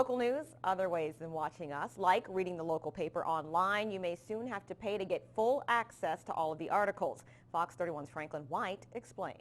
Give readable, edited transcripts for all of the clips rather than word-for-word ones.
local news other ways than watching us, like reading the local paper online. You may soon have to pay to get full access to all of the articles. Fox 31's Franklin White explains.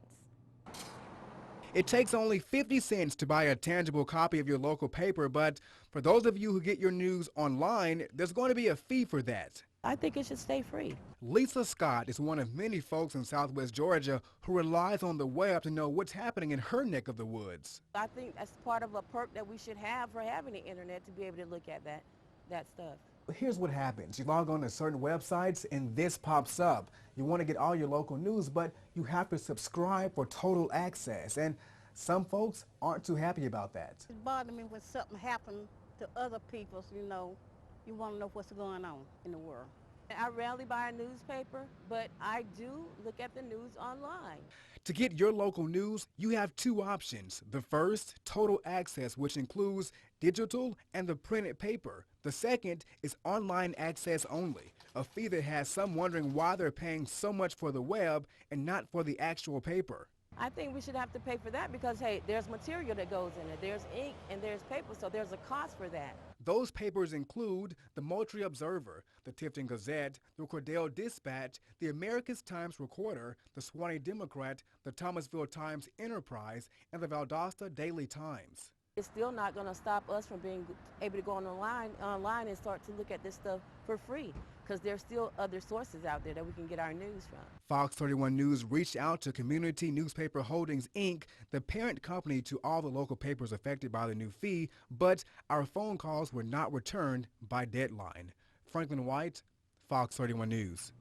It takes only 50 cents to buy a tangible copy of your local paper, but for those of you who get your news online, there's going to be a fee for that. I think it should stay free. Lisa Scott is one of many folks in Southwest Georgia who relies on the web to know what's happening in her neck of the woods. I think that's part of a perk that we should have for having the internet, to be able to look at that stuff. Here's what happens. You log on to certain websites and this pops up. You want to get all your local news, but you have to subscribe for total access. And some folks aren't too happy about that. It bothers me when something happens to other people, you want to know what's going on in the world. I rarely buy a newspaper, but I do look at the news online. To get your local news, you have two options. The first, total access, which includes digital and the printed paper. The second is online access only, a fee that has some wondering why they're paying so much for the web and not for the actual paper. I think we should have to pay for that because, hey, there's material that goes in it. There's ink and there's paper, so there's a cost for that. Those papers include the Moultrie Observer, the Tifton Gazette, the Cordell Dispatch, the Americas Times Recorder, the Suwannee Democrat, the Thomasville Times Enterprise, and the Valdosta Daily Times. It's still not going to stop us from being able to go online and start to look at this stuff for free, because there's still other sources out there that we can get our news from. Fox 31 News reached out to Community Newspaper Holdings, Inc., the parent company to all the local papers affected by the new fee, but our phone calls were not returned by deadline. Franklin White, Fox 31 News.